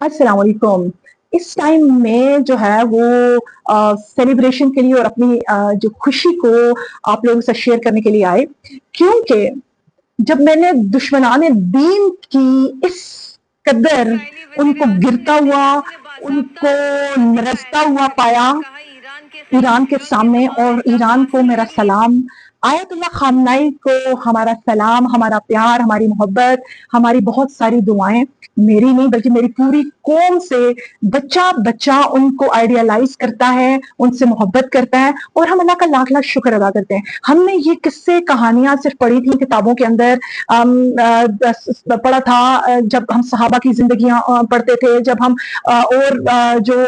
अस्सलाम वालेकुम। इस टाइम में जो है वो सेलिब्रेशन के लिए और अपनी जो खुशी को आप लोगों के साथ शेयर करने के लिए आए, क्योंकि जब मैंने दुश्मनाने दीन की इस कदर इसराइली उनको वज़ीर-ए-आज़म गिरता हुआ, नेतन्याहू ने बाज़ाब्ता उनको तौर नरसता दिखाया हुआ है। पाया उन्होंने कहा ईरान के खिलाफ ईरान के जंग के सामने, तमाम और ईरान को इक़दामात मेरा के लिए सलाम। आयतुल्लाह ख़ामनेई को हमारा सलाम, हमारा प्यार, हमारी मोहब्बत, हमारी बहुत सारी दुआएं। मेरी नहीं बल्कि मेरी पूरी कौम से बच्चा बच्चा उनको आइडियलाइज करता है, उनसे मोहब्बत करता है, और हम अल्लाह का लाख लाख शुक्र अदा करते हैं। हमने ये किस्से कहानियां सिर्फ पढ़ी थी किताबों के अंदर, पढ़ा था जब हम सहाबा की जिंदगियां पढ़ते थे, जब हम और जो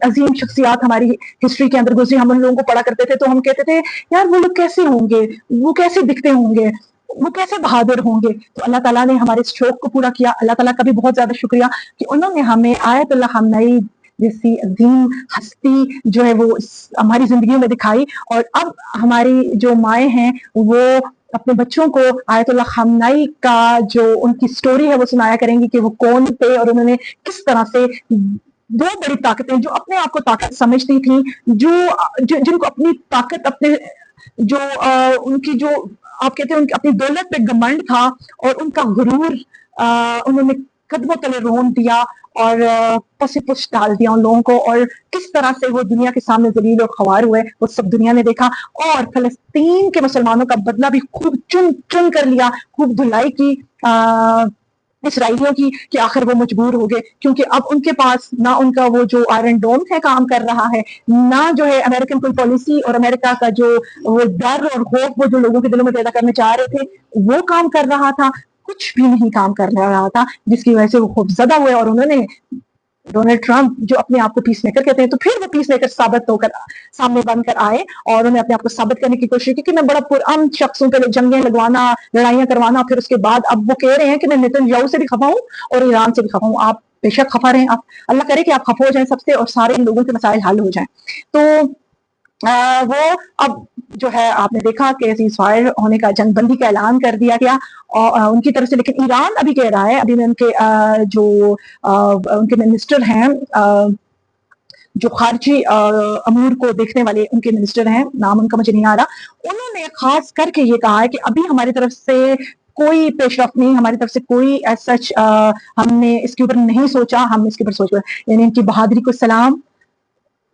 अजीम शख्सियात हमारी हिस्ट्री के अंदर गुजरी, हम उन लोगों को पढ़ा करते थे, तो हम कहते थे यार वो लोग कैसे होंगे, वो कैसे दिखते होंगे, वो कैसे बहादुर होंगे। तो अल्लाह ताला ने हमारे इस शौक को पूरा किया। अल्लाह ताला का भी बहुत ज्यादा शुक्रिया कि उन्होंने हमें आयतुल्लाह ख़ामनेई जैसी अजीम हस्ती जो है वो हमारी जिंदगियों में दिखाई, और अब हमारी जो माएँ हैं वो अपने बच्चों को आयतुल्लाह ख़ामनेई का जो उनकी स्टोरी है वो सुनाया करेंगी कि वो कौन थे और उन्होंने किस तरह से दो बड़ी ताकतें जो अपने आप को ताकत समझती थी, जिनको अपनी ताकत, अपने जो उनकी जो आप कहते हैं उनकी अपनी दौलत पे घमंड था और उनका गुरूर उन्होंने कदमों तले रोन दिया और पसी पुछ डाल दिया उन लोगों को, और किस तरह से वो दुनिया के सामने जलील और ख्वार हुए वो सब दुनिया ने देखा। और फलस्तीन के मुसलमानों का बदला भी खूब चुन चुन कर लिया, खूब धुलाई की इसराइलियों की, कि आखिर वो मजबूर हो गए, क्योंकि अब उनके पास ना उनका वो जो आयरन डोम है काम कर रहा है, ना जो है अमेरिकन कोई पॉलिसी और अमेरिका का जो वो डर और खौफ वो जो लोगों के दिलों में पैदा करने चाह रहे थे वो काम कर रहा था। कुछ भी नहीं काम कर रहा था, जिसकी वजह से वो खौफजदा हुए और उन्होंने डोनाल्ड ट्रंप जो अपने आप को पीस मेकर कहते हैं, तो फिर वो पीस मेकर साबित होकर सामने बनकर आए और उन्हें अपने आप को साबित करने की कोशिश की कि मैं बड़ा पुरअमन शख्स हूं, पहले जंगें लगवाना, लड़ाइयां करवाना, फिर उसके बाद अब वो कह रहे हैं कि मैं नेतन्याहू से भी खफा हूं और ईरान से भी खफा हूं। आप बेशक खफा रहे, आप अल्लाह करे कि आप खफा हो जाएं सबसे और सारे लोगों के मसाइल हल हो जाएं। तो वो अब जो है आपने देखा कि सीज़फायर होने का, जंगबंदी का ऐलान कर दिया गया और उनकी तरफ से, लेकिन ईरान अभी कह रहा है, अभी मैं उनके जो उनके मिनिस्टर हैं, जो खारजी अमूर को देखने वाले उनके मिनिस्टर हैं, नाम उनका मुझे नहीं आ रहा, उन्होंने खास करके ये कहा है कि अभी हमारी तरफ से कोई पेशरफ नहीं, हमारी तरफ से कोई एज सच हमने इसके ऊपर नहीं सोचा, हम इसके ऊपर सोच, यानी इनकी बहादुरी को सलाम।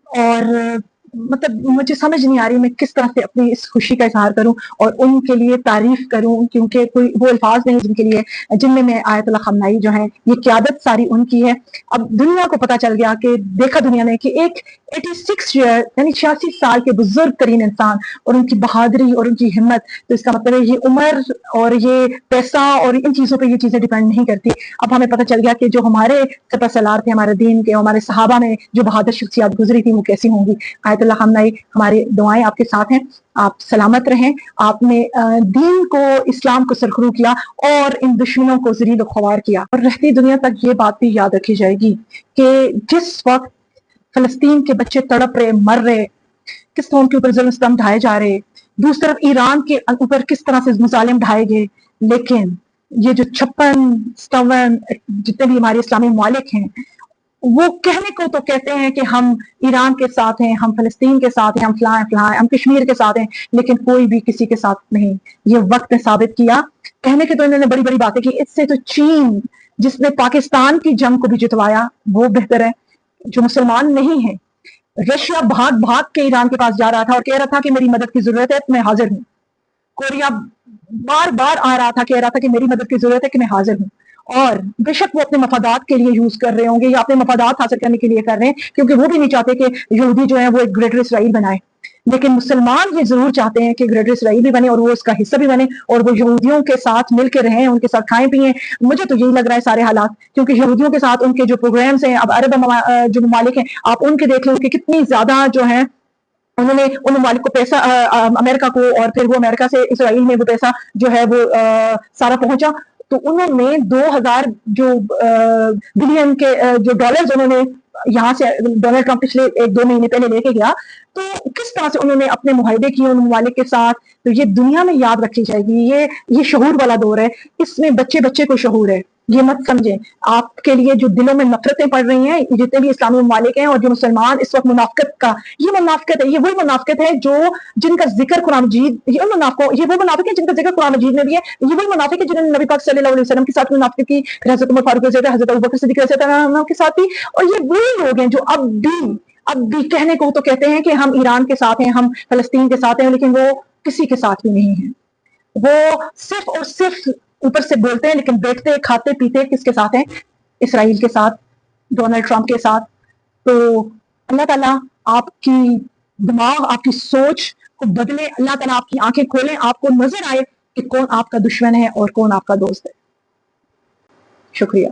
और मतलब मुझे समझ नहीं आ रही मैं किस तरह से अपनी इस खुशी का इजहार करूं और उनके लिए तारीफ करूं, क्योंकि कोई वो अल्फाज नहीं जिनके लिए, जिनमें मैं आयतुल्लाह ख़ामनेई जो है ये क़यादत सारी उनकी है। अब दुनिया को पता चल गया कि देखा दुनिया ने कि एक 86 ईयर यानी 86 साल के बुजुर्ग तरीन इंसान और उनकी बहादुरी और उनकी हिम्मत, तो इसका मतलब है ये उम्र और ये पैसा और इन चीजों पर ये चीजें डिपेंड नहीं करती। अब हमें पता चल गया कि जो हमारे सलार थे, हमारे दीन के, हमारे सहाबा में जो बहादुर शख्सियात गुजरी थी वो कैसी होंगी। आयतुल्लाह ख़ामनेई हमारी दुआएं आपके साथ हैं, आप सलामत रहें। आपने दीन को, इस्लाम को सरखरू किया और इन दुश्मनों को ज़लील और ख्वार किया, और रहती दुनिया तक ये बात भी याद रखी जाएगी कि जिस वक्त फलस्तीन के बच्चे तड़प रहे, मर रहे, किस तरह उनके ऊपर जुल्म सितम ढाए जा रहे, दूसरी तरफ ईरान के ऊपर किस तरह से मुजालिम ढाए गए, लेकिन ये जो 56-57 जितने भी हमारे इस्लामी मालिक हैं वो कहने को तो कहते हैं कि हम ईरान के साथ हैं, हम फलस्तीन के साथ हैं, हम फलां फलां, हम कश्मीर के साथ हैं, लेकिन कोई भी किसी के साथ नहीं। ये वक्त ने साबित किया। कहने के तो इन्होंने बड़ी बड़ी बातें की, इससे तो चीन जिसने पाकिस्तान की जंग को भी जितवाया वो बेहतर है, जो मुसलमान नहीं है। रशिया भाग भाग के ईरान के पास जा रहा था और कह रहा था कि मेरी मदद की जरूरत है, मैं हाजिर हूँ। कोरिया बार बार आ रहा था, कह रहा था कि मेरी मदद की जरूरत है, कि मैं हाजिर हूँ। और बेशक वो अपने मफादात के लिए यूज कर रहे होंगे या अपने मफादात हासिल करने के लिए कर रहे हैं, क्योंकि वो भी नहीं चाहते कि यहूदी जो है वो एक ग्रेटर इसराइल बनाए, लेकिन मुसलमान ये जरूर चाहते हैं कि ग्रेटर इसराइल भी बने और वो उसका हिस्सा भी बने और वो यहूदियों के साथ मिलकर रहें, उनके साथ खाएं पिए। मुझे तो यही लग रहा है सारे हालात, क्योंकि यहूदियों के साथ उनके जो प्रोग्राम्स हैं, अब अरब जो ममालिक हैं आप उनके देख लो कि कितनी ज्यादा जो है उन्होंने उन ममालिक को पैसा, अमेरिका को, और फिर वो अमेरिका से इसराइल में वो पैसा जो है वो सारा पहुंचा, तो उन्होंने 2000 जो बिलियन के जो डॉलर्स उन्होंने यहाँ से डोनाल्ड ट्रंप पिछले 1-2 महीने पहले लेके गया, तो किस तरह से उन्होंने अपने मुआहदे किए उन ममालिक के साथ, तो ये दुनिया में याद रखी जाएगी। ये शहूर वाला दौर है, इसमें बच्चे बच्चे को शहूर है। یہ مت سمجھیں. آپ کے لیے جو دلوں میں نفرتیں پڑ رہی ہیں، جتنے بھی اسلامی ممالک ہیں اور جو مسلمان اس وقت منافقت کا، یہ منافقت ہے، یہ وہی منافقت ہے جو جن کا ذکر قرآن مجید، یہ وہ منافق ہیں جن کا ذکر قرآن مجید میں بھی ہے. یہ وہی منافق ہے جنہوں نے نبی پاک صلی اللہ علیہ وسلم کے ساتھ منافقت کی، پھر حضرت عمر فاروق رضی اللہ عنہ، حضرت ابوبکر صدیق رضی اللہ عنہ کے ساتھ بھی. اور یہ وہی لوگ ہیں جو اب بھی کہنے کو تو کہتے ہیں کہ ہم ایران کے ساتھ ہیں، ہم فلسطین کے ساتھ ہیں، لیکن وہ کسی کے ساتھ بھی نہیں ہیں. وہ صرف اور صرف اوپر سے بولتے ہیں، لیکن بیٹھتے کھاتے پیتے کس کے ساتھ ہیں؟ اسرائیل کے ساتھ، ڈونلڈ ٹرمپ کے ساتھ. تو اللہ تعالیٰ آپ کی دماغ، آپ کی سوچ کو بدلے. اللہ تعالیٰ آپ کی آنکھیں کھولیں، آپ کو نظر آئے کہ کون آپ کا دشمن ہے اور کون آپ کا دوست ہے. شکریہ.